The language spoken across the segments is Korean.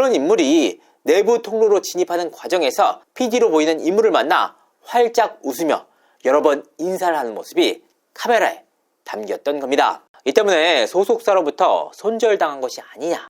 그런 인물이 내부 통로로 진입하는 과정에서 PD로 보이는 인물을 만나 활짝 웃으며 여러 번 인사를 하는 모습이 카메라에 담겼던 겁니다. 이 때문에 소속사로부터 손절당한 것이 아니냐.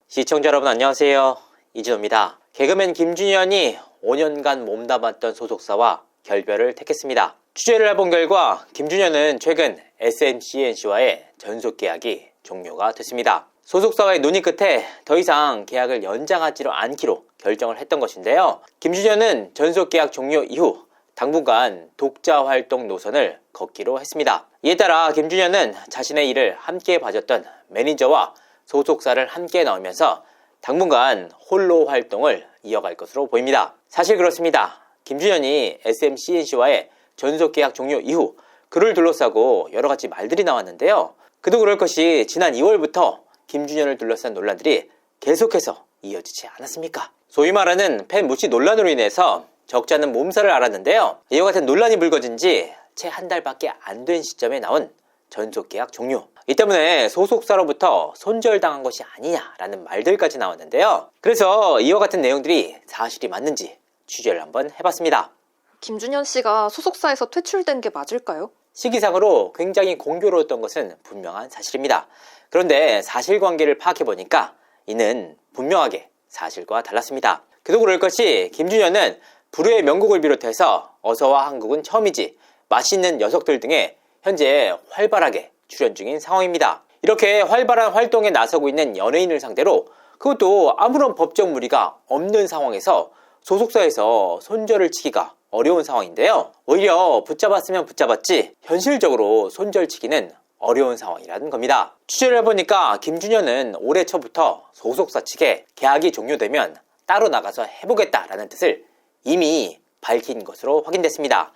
시청자 여러분 안녕하세요. 이진호입니다. 개그맨 김준현이 5년간 몸담았던 소속사와 결별을 택했습니다. 취재를 해본 결과 김준현은 최근 SMCNC와의 전속 계약이 종료가 됐습니다. 소속사와의 논의 끝에 더 이상 계약을 연장하지로 않기로 결정을 했던 것인데요. 김준현은 전속 계약 종료 이후 당분간 독자 활동 노선을 걷기로 했습니다. 이에 따라 김준현은 자신의 일을 함께 봐줬던 매니저와 소속사를 함께 나오면서 당분간 홀로 활동을 이어갈 것으로 보입니다. 사실 그렇습니다. 김준현이 SMCNC와의 전속 계약 종료 이후 그를 둘러싸고 여러가지 말들이 나왔는데요. 그도 그럴 것이 지난 2월부터 김준현을 둘러싼 논란들이 계속해서 이어지지 않았습니까? 소위 말하는 팬 무시 논란으로 인해서 적잖은 몸살을 앓았는데요. 이와 같은 논란이 불거진 지 채 한 달밖에 안 된 시점에 나온 전속 계약 종료. 이 때문에 소속사로부터 손절당한 것이 아니냐라는 말들까지 나왔는데요. 그래서 이와 같은 내용들이 사실이 맞는지 취재를 한번 해봤습니다. 김준현 씨가 소속사에서 퇴출된 게 맞을까요? 시기상으로 굉장히 공교로웠던 것은 분명한 사실입니다. 그런데 사실관계를 파악해보니까 이는 분명하게 사실과 달랐습니다. 그도 그럴 것이 김준현은 불후의 명곡을 비롯해서 어서와 한국은 처음이지, 맛있는 녀석들 등에 현재 활발하게 출연 중인 상황입니다. 이렇게 활발한 활동에 나서고 있는 연예인을 상대로 그것도 아무런 법적 무리가 없는 상황에서 소속사에서 손절을 치기가 어려운 상황인데요. 오히려 붙잡았으면 붙잡았지 현실적으로 손절치기는 어려운 상황이라는 겁니다. 취재를 해보니까 김준현은 올해 초부터 소속사 측에 계약이 종료되면 따로 나가서 해보겠다라는 뜻을 이미 밝힌 것으로 확인됐습니다.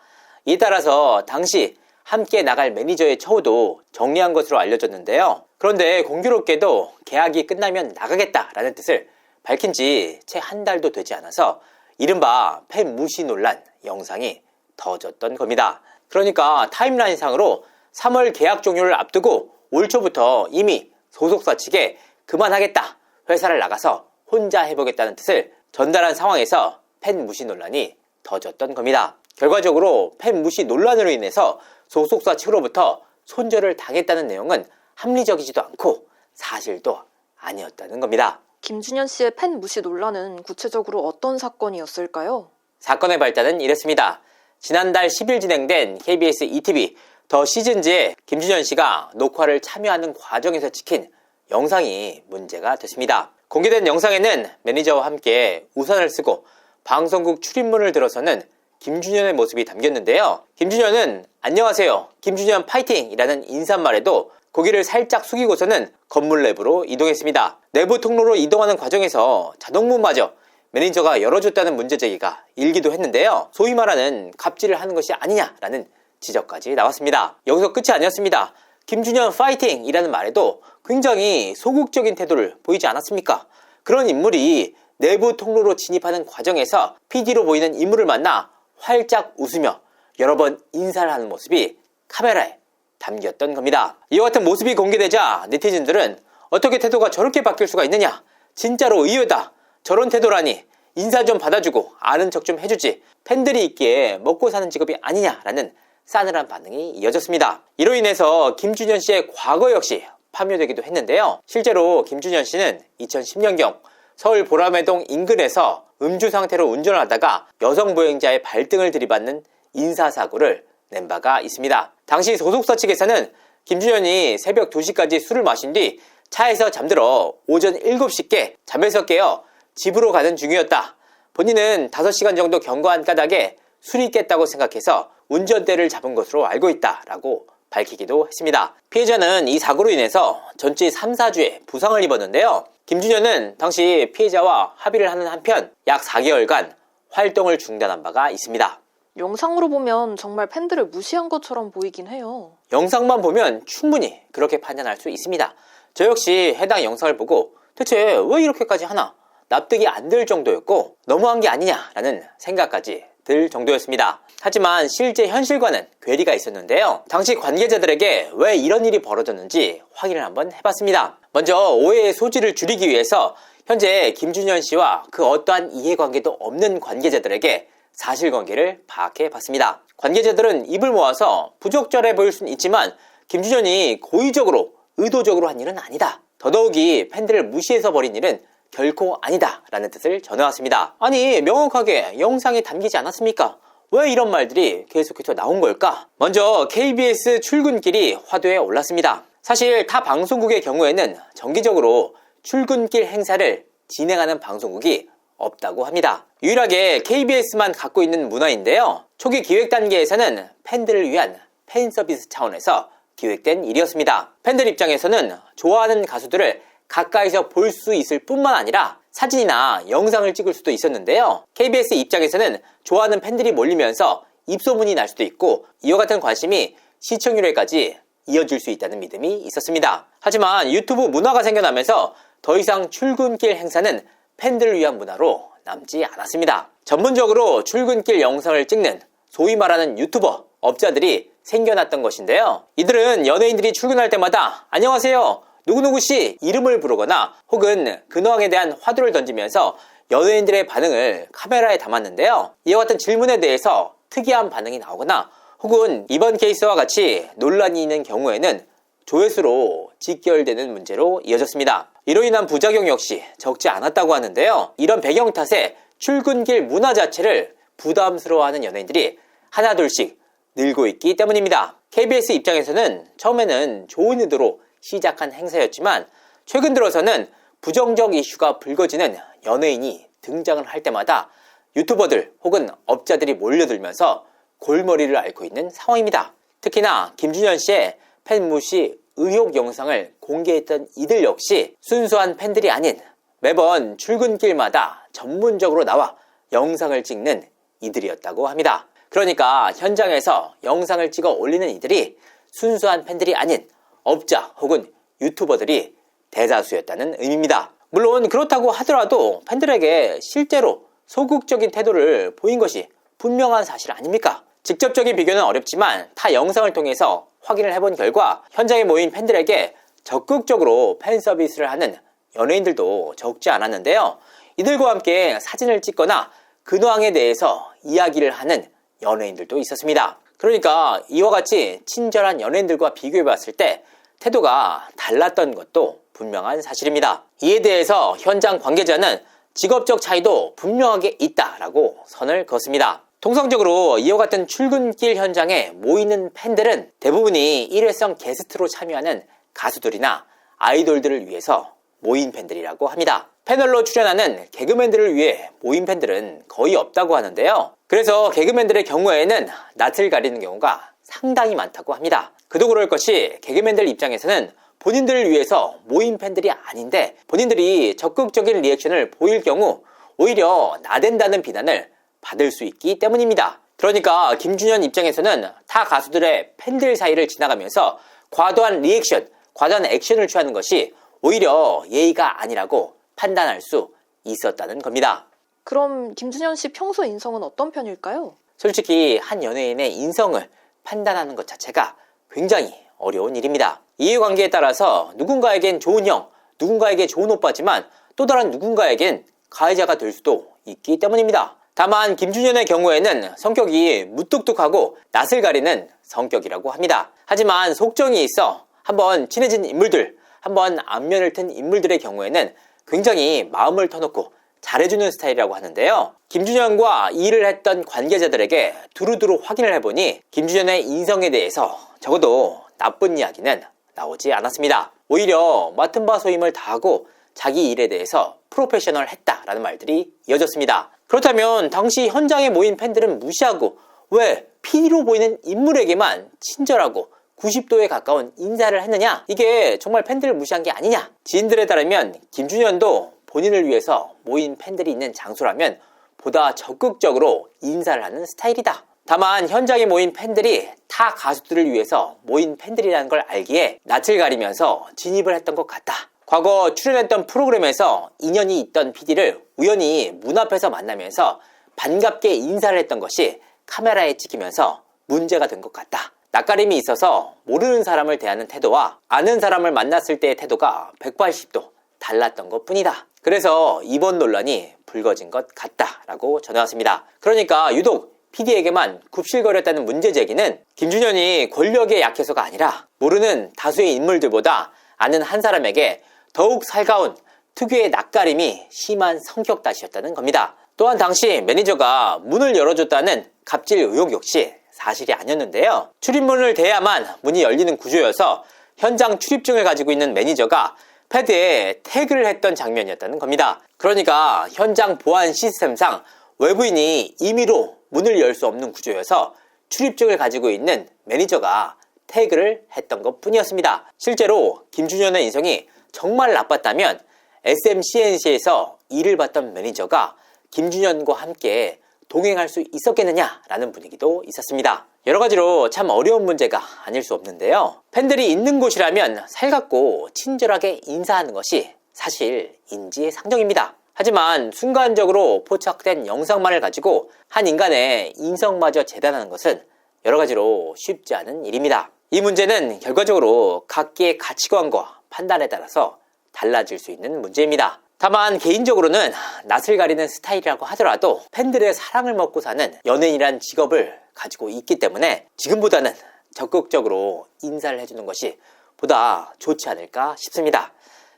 이에 따라서 당시 함께 나갈 매니저의 처우도 정리한 것으로 알려졌는데요. 그런데 공교롭게도 계약이 끝나면 나가겠다라는 뜻을 밝힌 지 채 한 달도 되지 않아서 이른바 팬 무시 논란 영상이 터졌던 겁니다. 그러니까 타임라인상으로 3월 계약 종료를 앞두고 올 초부터 이미 소속사 측에 그만하겠다, 회사를 나가서 혼자 해보겠다는 뜻을 전달한 상황에서 팬 무시 논란이 터졌던 겁니다. 결과적으로 팬 무시 논란으로 인해서 소속사 측으로부터 손절을 당했다는 내용은 합리적이지도 않고 사실도 아니었다는 겁니다. 김준현 씨의 팬 무시 논란은 구체적으로 어떤 사건이었을까요? 사건의 발단은 이랬습니다. 지난달 10일 진행된 KBS ETV 더 시즌즈에 김준현 씨가 녹화를 참여하는 과정에서 찍힌 영상이 문제가 됐습니다. 공개된 영상에는 매니저와 함께 우산을 쓰고 방송국 출입문을 들어서는 김준현의 모습이 담겼는데요. 김준현은 안녕하세요, 김준현 파이팅! 이라는 인사말에도 고개를 살짝 숙이고서는 건물 내부로 이동했습니다. 내부 통로로 이동하는 과정에서 자동문마저 매니저가 열어줬다는 문제 제기가 일기도 했는데요. 소위 말하는 갑질을 하는 것이 아니냐라는 지적까지 나왔습니다. 여기서 끝이 아니었습니다. 김준현 파이팅! 이라는 말에도 굉장히 소극적인 태도를 보이지 않았습니까? 그런 인물이 내부 통로로 진입하는 과정에서 PD로 보이는 인물을 만나 활짝 웃으며 여러 번 인사를 하는 모습이 카메라에 담겼던 겁니다. 이와 같은 모습이 공개되자 네티즌들은 어떻게 태도가 저렇게 바뀔 수가 있느냐, 진짜로 의외다, 저런 태도라니, 인사 좀 받아주고 아는 척 좀 해주지, 팬들이 있기에 먹고 사는 직업이 아니냐라는 싸늘한 반응이 이어졌습니다. 이로 인해서 김준현 씨의 과거 역시 파묘되기도 했는데요. 실제로 김준현 씨는 2010년경 서울 보라매동 인근에서 음주 상태로 운전을 하다가 여성 보행자의 발등을 들이받는 인사사고를 낸 바가 있습니다. 당시 소속사 측에서는 김준현이 새벽 2시까지 술을 마신 뒤 차에서 잠들어 오전 7시께 잠에서 깨어 집으로 가는 중이었다. 본인은 5시간 정도 경과한 까닭에 술이 깼다고 생각해서 운전대를 잡은 것으로 알고 있다라고 밝히기도 했습니다. 피해자는 이 사고로 인해서 전치 3, 4주의 부상을 입었는데요. 김준현은 당시 피해자와 합의를 하는 한편 약 4개월간 활동을 중단한 바가 있습니다. 영상으로 보면 정말 팬들을 무시한 것처럼 보이긴 해요. 영상만 보면 충분히 그렇게 판단할 수 있습니다. 저 역시 해당 영상을 보고 대체 왜 이렇게까지 하나 납득이 안 될 정도였고 너무한 게 아니냐라는 생각까지 들 정도였습니다. 하지만 실제 현실과는 괴리가 있었는데요. 당시 관계자들에게 왜 이런 일이 벌어졌는지 확인을 한번 해봤습니다. 먼저 오해의 소지를 줄이기 위해서 현재 김준현 씨와 그 어떠한 이해관계도 없는 관계자들에게 사실관계를 파악해봤습니다. 관계자들은 입을 모아서 부적절해 보일 수는 있지만 김준현이 고의적으로 의도적으로 한 일은 아니다. 더더욱이 팬들을 무시해서 벌인 일은 결코 아니다 라는 뜻을 전해왔습니다. 아니 명확하게 영상에 담기지 않았습니까? 왜 이런 말들이 계속해서 나온 걸까? 먼저 KBS 출근길이 화두에 올랐습니다. 사실 타 방송국의 경우에는 정기적으로 출근길 행사를 진행하는 방송국이 없다고 합니다. 유일하게 KBS만 갖고 있는 문화인데요. 초기 기획 단계에서는 팬들을 위한 팬 서비스 차원에서 기획된 일이었습니다. 팬들 입장에서는 좋아하는 가수들을 가까이서 볼 수 있을 뿐만 아니라 사진이나 영상을 찍을 수도 있었는데요. KBS 입장에서는 좋아하는 팬들이 몰리면서 입소문이 날 수도 있고 이와 같은 관심이 시청률에까지 이어질 수 있다는 믿음이 있었습니다. 하지만 유튜브 문화가 생겨나면서 더 이상 출근길 행사는 팬들을 위한 문화로 남지 않았습니다. 전문적으로 출근길 영상을 찍는 소위 말하는 유튜버 업자들이 생겨났던 것인데요. 이들은 연예인들이 출근할 때마다 안녕하세요 누구누구씨 이름을 부르거나 혹은 근황에 대한 화두를 던지면서 연예인들의 반응을 카메라에 담았는데요. 이와 같은 질문에 대해서 특이한 반응이 나오거나 혹은 이번 케이스와 같이 논란이 있는 경우에는 조회수로 직결되는 문제로 이어졌습니다. 이로 인한 부작용 역시 적지 않았다고 하는데요. 이런 배경 탓에 출근길 문화 자체를 부담스러워하는 연예인들이 하나둘씩 늘고 있기 때문입니다. KBS 입장에서는 처음에는 좋은 의도로 시작한 행사였지만 최근 들어서는 부정적 이슈가 불거지는 연예인이 등장을 할 때마다 유튜버들 혹은 업자들이 몰려들면서 골머리를 앓고 있는 상황입니다. 특히나 김준현 씨의 팬 무시 의혹 영상을 공개했던 이들 역시 순수한 팬들이 아닌 매번 출근길마다 전문적으로 나와 영상을 찍는 이들이었다고 합니다. 그러니까 현장에서 영상을 찍어 올리는 이들이 순수한 팬들이 아닌 업자 혹은 유튜버들이 대다수였다는 의미입니다. 물론 그렇다고 하더라도 팬들에게 실제로 소극적인 태도를 보인 것이 분명한 사실 아닙니까? 직접적인 비교는 어렵지만 타 영상을 통해서 확인을 해본 결과 현장에 모인 팬들에게 적극적으로 팬 서비스를 하는 연예인들도 적지 않았는데요. 이들과 함께 사진을 찍거나 근황에 대해서 이야기를 하는 연예인들도 있었습니다. 그러니까 이와 같이 친절한 연예인들과 비교해봤을 때 태도가 달랐던 것도 분명한 사실입니다. 이에 대해서 현장 관계자는 직업적 차이도 분명하게 있다라고 선을 그었습니다. 통상적으로 이와 같은 출근길 현장에 모이는 팬들은 대부분이 일회성 게스트로 참여하는 가수들이나 아이돌들을 위해서 모인 팬들이라고 합니다. 패널로 출연하는 개그맨들을 위해 모인 팬들은 거의 없다고 하는데요. 그래서 개그맨들의 경우에는 낯을 가리는 경우가 상당히 많다고 합니다. 그도 그럴 것이 개그맨들 입장에서는 본인들을 위해서 모인 팬들이 아닌데 본인들이 적극적인 리액션을 보일 경우 오히려 나댄다는 비난을 받을 수 있기 때문입니다. 그러니까 김준현 입장에서는 타 가수들의 팬들 사이를 지나가면서 과도한 리액션, 과도한 액션을 취하는 것이 오히려 예의가 아니라고 판단할 수 있었다는 겁니다. 그럼 김준현 씨 평소 인성은 어떤 편일까요? 솔직히 한 연예인의 인성을 판단하는 것 자체가 굉장히 어려운 일입니다. 이해관계에 따라서 누군가에겐 좋은 형, 누군가에게 좋은 오빠지만 또 다른 누군가에겐 가해자가 될 수도 있기 때문입니다. 다만 김준현의 경우에는 성격이 무뚝뚝하고 낯을 가리는 성격이라고 합니다. 하지만 속정이 있어 한번 친해진 인물들, 한번 안면을 튼 인물들의 경우에는 굉장히 마음을 터놓고 잘해주는 스타일이라고 하는데요. 김준현과 일을 했던 관계자들에게 두루두루 확인을 해보니 김준현의 인성에 대해서 적어도 나쁜 이야기는 나오지 않았습니다. 오히려 맡은 바 소임을 다하고 자기 일에 대해서 프로페셔널했다라는 말들이 이어졌습니다. 그렇다면 당시 현장에 모인 팬들은 무시하고 왜 PD로 보이는 인물에게만 친절하고 90도에 가까운 인사를 했느냐? 이게 정말 팬들을 무시한 게 아니냐? 지인들에 따르면 김준현도 본인을 위해서 모인 팬들이 있는 장소라면 보다 적극적으로 인사를 하는 스타일이다. 다만 현장에 모인 팬들이 타 가수들을 위해서 모인 팬들이라는 걸 알기에 낯을 가리면서 진입을 했던 것 같다. 과거 출연했던 프로그램에서 인연이 있던 PD를 우연히 문 앞에서 만나면서 반갑게 인사를 했던 것이 카메라에 찍히면서 문제가 된 것 같다. 낯가림이 있어서 모르는 사람을 대하는 태도와 아는 사람을 만났을 때의 태도가 180도 달랐던 것 뿐이다. 그래서 이번 논란이 불거진 것 같다라고 전해왔습니다. 그러니까 유독 PD에게만 굽실거렸다는 문제 제기는 김준현이 권력에 약해서가 아니라 모르는 다수의 인물들보다 아는 한 사람에게 더욱 살가운 특유의 낯가림이 심한 성격 탓이었다는 겁니다. 또한 당시 매니저가 문을 열어줬다는 갑질 의혹 역시 사실이 아니었는데요. 출입문을 대야만 문이 열리는 구조여서 현장 출입증을 가지고 있는 매니저가 패드에 태그를 했던 장면이었다는 겁니다. 그러니까 현장 보안 시스템상 외부인이 임의로 문을 열 수 없는 구조여서 출입증을 가지고 있는 매니저가 태그를 했던 것 뿐이었습니다. 실제로 김준현의 인성이 정말 나빴다면 SMCNC에서 일을 봤던 매니저가 김준현과 함께 동행할 수 있었겠느냐라는 분위기도 있었습니다. 여러 가지로 참 어려운 문제가 아닐 수 없는데요. 팬들이 있는 곳이라면 살갑고 친절하게 인사하는 것이 사실 인지상정입니다. 하지만 순간적으로 포착된 영상만을 가지고 한 인간의 인성마저 재단하는 것은 여러 가지로 쉽지 않은 일입니다. 이 문제는 결과적으로 각기의 가치관과 판단에 따라서 달라질 수 있는 문제입니다. 다만 개인적으로는 낯을 가리는 스타일이라고 하더라도 팬들의 사랑을 먹고 사는 연예인이란 직업을 가지고 있기 때문에 지금보다는 적극적으로 인사를 해주는 것이 보다 좋지 않을까 싶습니다.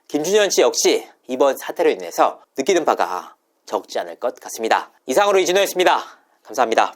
김준현 씨 역시 이번 사태로 인해서 느끼는 바가 적지 않을 것 같습니다. 이상으로 이진호였습니다. 감사합니다.